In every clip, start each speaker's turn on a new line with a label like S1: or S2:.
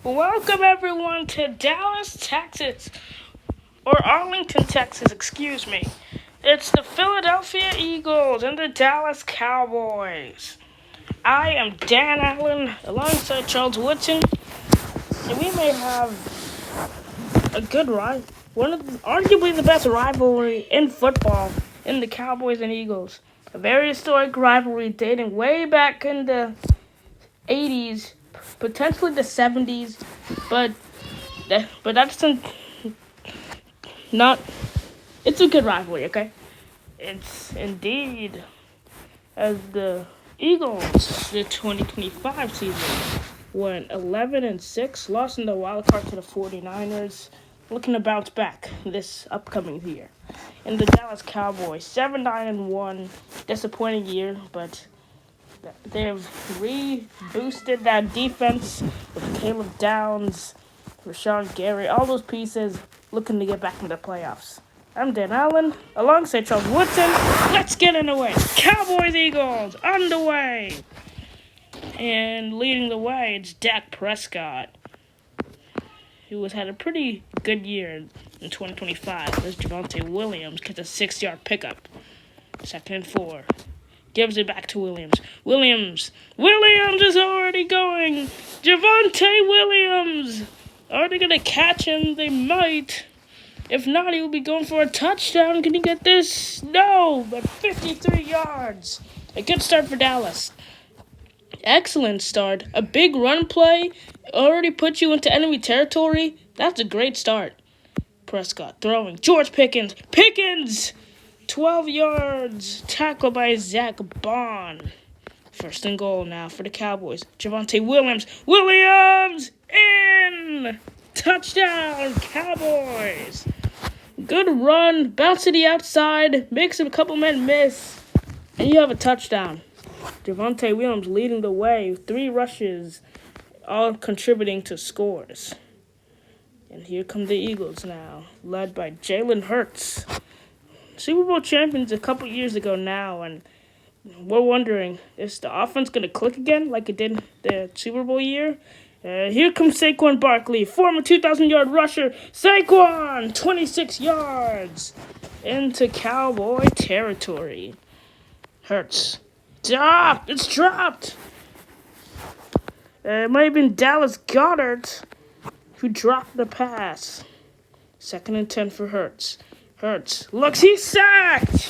S1: Welcome everyone to Dallas, Texas, or Arlington, Texas, excuse me. It's the Philadelphia Eagles and the Dallas Cowboys. I am Dan Allen alongside Charles Woodson, and we may have a good arguably the best rivalry in football in the Cowboys and Eagles. A very historic rivalry dating way back in the 80s, potentially the 70s, but that's not. It's a good rivalry, okay? It's indeed, as the Eagles, the 2025 season, went 11-6, lost in the wild card to the 49ers, looking to bounce back this upcoming year. And the Dallas Cowboys, 7-9-1, disappointing year, but they've reboosted that defense with Caleb Downs, Rashawn Gary, all those pieces looking to get back into the playoffs. I'm Dan Allen, alongside Charles Woodson. Let's get in the way. Cowboys-Eagles, on the way. And leading the way, it's Dak Prescott, who has had a pretty good year in 2025. As Javonte Williams gets a 6-yard pickup. 2nd and 4. Gives it back to Williams. Williams is already going. Javonte Williams. Are they going to catch him? They might. If not, he will be going for a touchdown. Can he get this? No, but 53 yards. A good start for Dallas. Excellent start. A big run play already put you into enemy territory. That's a great start. Prescott throwing. George Pickens. 12 yards. Tackled by Zach Bond. 1st and goal now for the Cowboys. Javonte Williams. In. Touchdown, Cowboys. Good run. Bounce to the outside. Makes a couple men miss. And you have a touchdown. Javonte Williams leading the way. 3 rushes. All contributing to scores. And here come the Eagles now. Led by Jalen Hurts. Super Bowl champions a couple years ago now, and we're wondering, is the offense going to click again like it did the Super Bowl year? Here comes Saquon Barkley, former 2,000-yard rusher. Saquon, 26 yards into Cowboy territory. Hurts. It's dropped. It might have been Dallas Goedert who dropped the pass. 2nd and 10 for Hurts. Looks, he's sacked.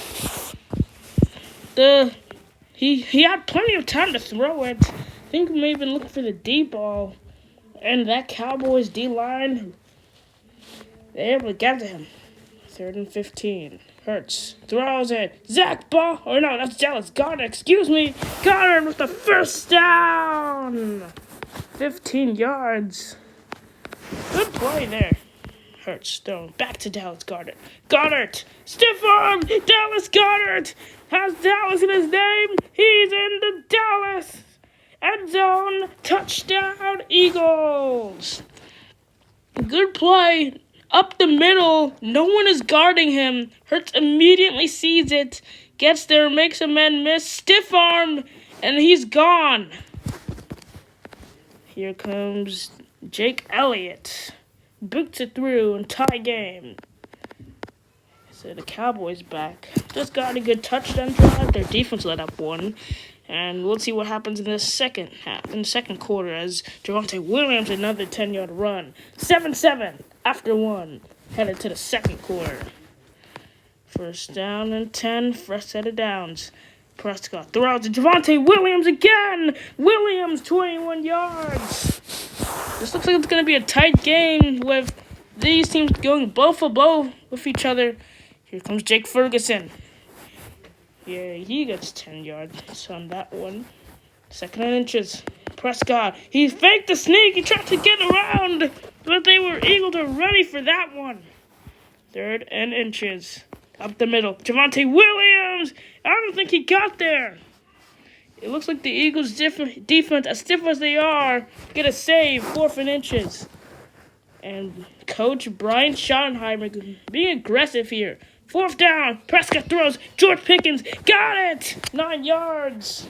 S1: He had plenty of time to throw it. I think he may have been looking for the deep ball. And that Cowboys D-line, they're able to get to him. 3rd and 15. Hurts throws it. That's Dallas Goedert. Excuse me. Goedert with the first down. 15 yards. Good play there. Hurts thrown back to Dallas Goedert. Stiff arm. Dallas Goedert has Dallas in his name. He's in the Dallas end zone. Touchdown, Eagles. Good play up the middle. No one is guarding him. Hurts immediately sees it. Gets there, makes a man miss. Stiff arm, and he's gone. Here comes Jake Elliot. Boots it through and tie game. So the Cowboys back. Just got a good touchdown drive. Their defense let up one. And we'll see what happens in the second quarter as Javonte Williams, another 10-yard run. 7-7 after one. Headed to the second quarter. 1st down and 10. Fresh set of downs. Prescott throws to Javonte Williams again. Williams, 21 yards. This looks like it's going to be a tight game with these teams going blow for blow with each other. Here comes Jake Ferguson. Yeah, he gets 10 yards on that one. 2nd and inches. Prescott. He faked the sneak. He tried to get around, but they were able to ready for that one. 3rd and inches. Up the middle. Javonte Williams. I don't think he got there. It looks like the Eagles' defense, as stiff as they are, get a save, 4th and inches. And Coach Brian Schottenheimer being aggressive here. 4th down. Prescott throws. George Pickens got it. 9 yards.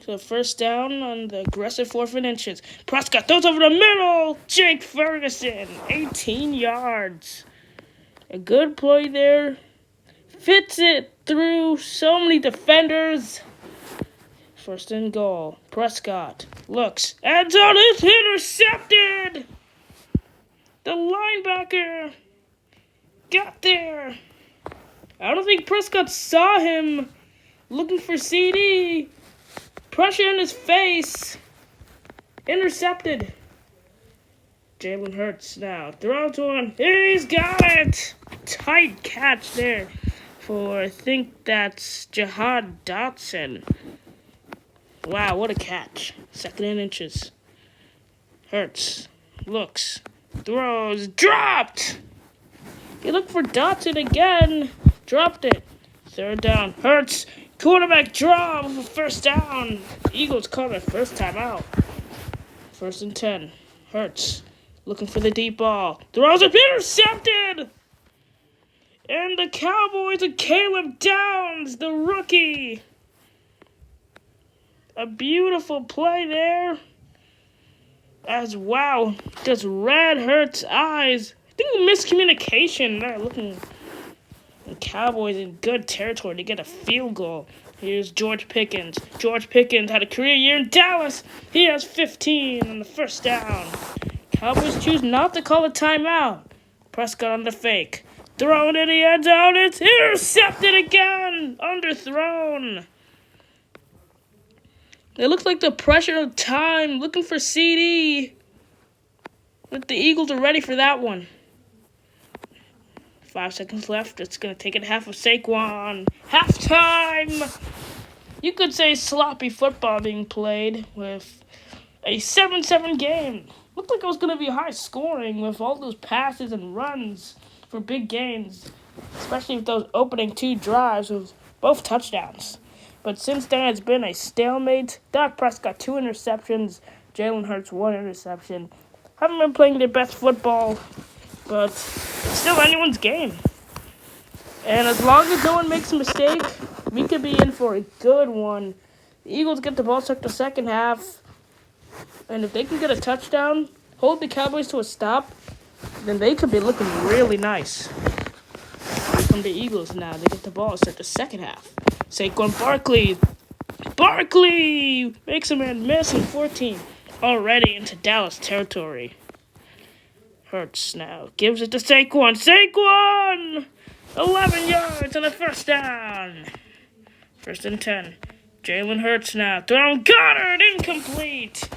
S1: So first down on the aggressive 4th and inches. Prescott throws over the middle. Jake Ferguson, 18 yards. A good play there. Fits it through so many defenders. First and goal. Prescott looks. End zone is intercepted. The linebacker got there. I don't think Prescott saw him looking for CD. Pressure in his face. Intercepted. Jalen Hurts now. Throws one. He's got it. Tight catch there for, I think that's Jahad Dotson. Wow, what a catch. 2nd and inches. Hurts. Looks. Throws. Dropped! He looked for Dotson again. Dropped it. 3rd down. Hurts. Quarterback draw for first down. Eagles call it first time out. 1st and 10. Hurts. Looking for the deep ball. Throws it. Intercepted! And the Cowboys and Caleb Downs, the rookie. A beautiful play there. As wow, just red Hurts' eyes. I think miscommunication there. Looking, the Cowboys in good territory to get a field goal. Here's George Pickens. George Pickens had a career year in Dallas. He has 15 on the first down. Cowboys choose not to call a timeout. Prescott on the fake. Thrown in the end zone. It's intercepted again. Underthrown. It looks like the pressure of time. Looking for CD. But the Eagles are ready for that one. 5 seconds left. It's going to take it half of Saquon. Halftime. You could say sloppy football being played with a 7-7 game. Looked like it was going to be high scoring with all those passes and runs for big gains, especially with those opening 2 drives with both touchdowns. But since then, it's been a stalemate. Dak Prescott 2 interceptions, Jalen Hurts 1 interception. Haven't been playing their best football, but it's still anyone's game. And as long as no one makes a mistake, we could be in for a good one. The Eagles get the ball stuck the second half, and if they can get a touchdown, hold the Cowboys to a stop, then they could be looking really nice. From the Eagles now, they get the ball to start the second half. Saquon Barkley makes a man miss in 14. Already into Dallas territory. Hurts now gives it to Saquon! 11 yards on the first down. 1st and 10. Jalen Hurts now. Thrown Goddard, incomplete.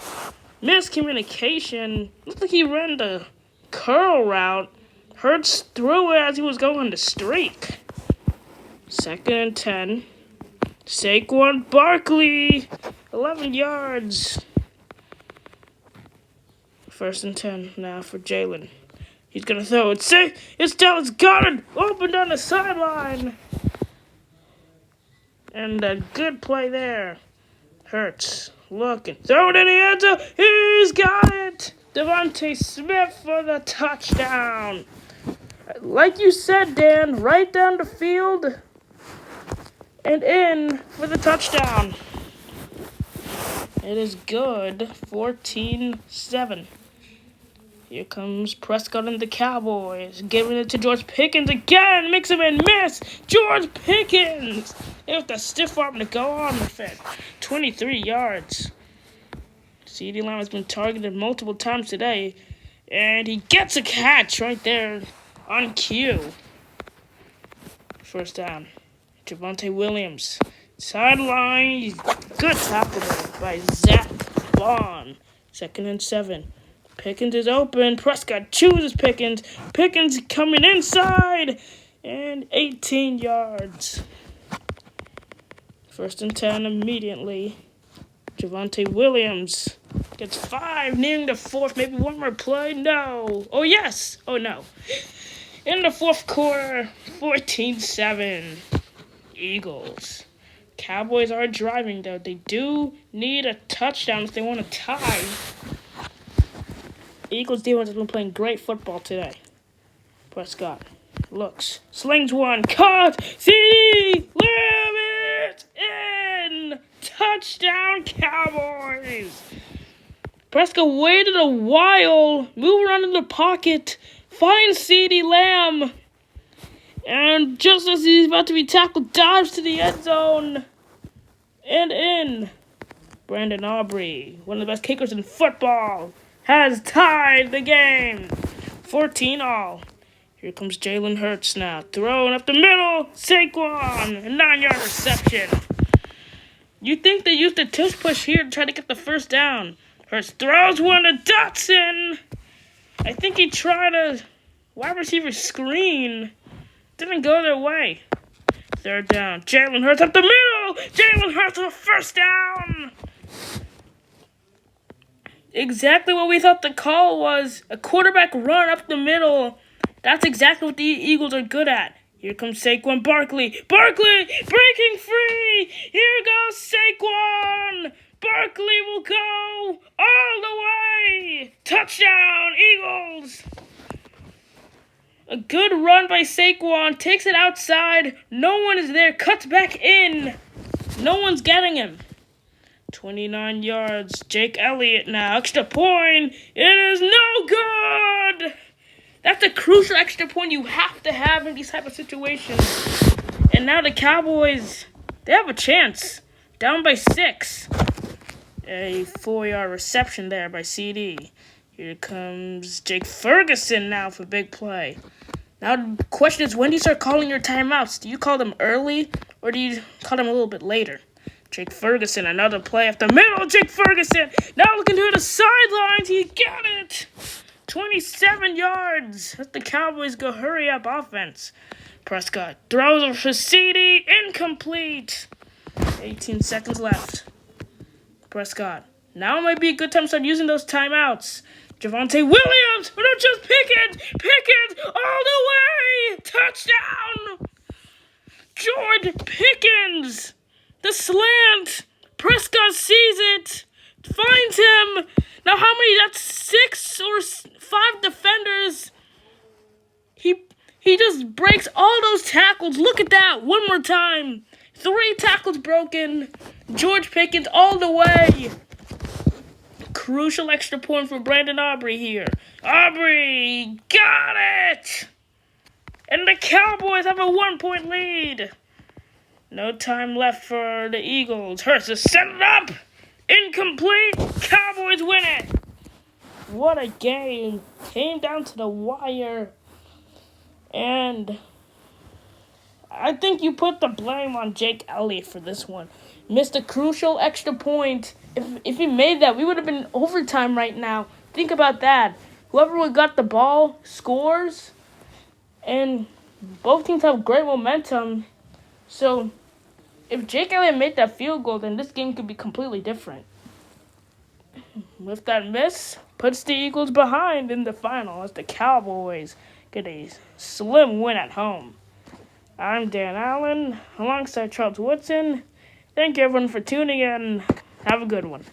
S1: Miscommunication. Looks like he ran the curl route. Hurts threw it as he was going on the streak. 2nd and 10. Saquon Barkley. 11 yards. 1st and 10 now for Jalen. He's going to throw it. It's Dallas Goddard open down the sideline. And a good play there. Hurts looking. Throw it in the end zone. He's got it. Devontae Smith for the touchdown. Like you said, Dan, right down the field and in for the touchdown. It is good. 14-7. Here comes Prescott and the Cowboys. Giving it to George Pickens again. Makes him and miss. George Pickens. They have to stiff arm to go on with it. 23 yards. CeeDee Lamb has been targeted multiple times today. And he gets a catch right there on cue. First down. Javonte Williams. Sideline. Good tackle by Zach Bond. 2nd and 7. Pickens is open. Prescott chooses Pickens. Pickens coming inside. And 18 yards. 1st and 10 immediately. Javonte Williams gets 5, nearing the 4th. Maybe one more play. No. Oh, yes. Oh, no. In the 4th quarter, 14-7. Eagles. Cowboys are driving, though. They do need a touchdown if they want to tie. Eagles defense has been playing great football today. Prescott looks, slings one, caught, CD, Lamb it in, touchdown. Touchdown, Cowboys! Prescott waited a while, moved around in the pocket, finds CeeDee Lamb, and just as he's about to be tackled, dives to the end zone and in. Brandon Aubrey, one of the best kickers in football, has tied the game. 14-all. Here comes Jalen Hurts now. Throwing up the middle. Saquon. A 9-yard reception. You think they used the tush push here to try to get the first down. Hurts throws one to Dotson. I think he tried a wide receiver screen. Didn't go their way. Third down. Jalen Hurts up the middle. Jalen Hurts with a first down. Exactly what we thought the call was. A quarterback run up the middle. That's exactly what the Eagles are good at. Here comes Saquon Barkley. Barkley breaking free. Here goes Saquon. Barkley will go all the way. Touchdown, Eagles. A good run by Saquon. Takes it outside. No one is there. Cuts back in. No one's getting him. 29 yards. Jake Elliot now. Extra point. It is no good. That's a crucial extra point you have to have in these type of situations. And now the Cowboys, they have a chance. Down by 6. A 4-yard reception there by CeeDee. Here comes Jake Ferguson now for big play. Now the question is, when do you start calling your timeouts? Do you call them early or do you call them a little bit later? Jake Ferguson, another play up the middle. Jake Ferguson, now looking to the sidelines. He got it. 27 yards. Let the Cowboys go hurry up offense. Prescott throws it for CeeDee. Incomplete. 18 seconds left. Prescott. Now might be a good time to start using those timeouts. Javonte Williams. No, just Pickens. Pickens all the way. Touchdown. George Pickens. The slant. Prescott sees it. Finds him. Now how many? That's 6 or 5 defenders. He just breaks all those tackles. Look at that. One more time. 3 tackles broken. George Pickens all the way. Crucial extra point for Brandon Aubrey here. Aubrey got it. And the Cowboys have a 1-point lead. No time left for the Eagles. Hurts to set it up. Incomplete. Cowboys win it. What a game. Came down to the wire. And I think you put the blame on Jake Elliot for this one. Missed a crucial extra point. If he made that, we would have been in overtime right now. Think about that. Whoever got the ball scores. And both teams have great momentum. So if Jake Elliott made that field goal, then this game could be completely different. With that miss, puts the Eagles behind in the final as the Cowboys get a slim win at home. I'm Dan Allen, alongside Charles Woodson. Thank you everyone for tuning in. Have a good one.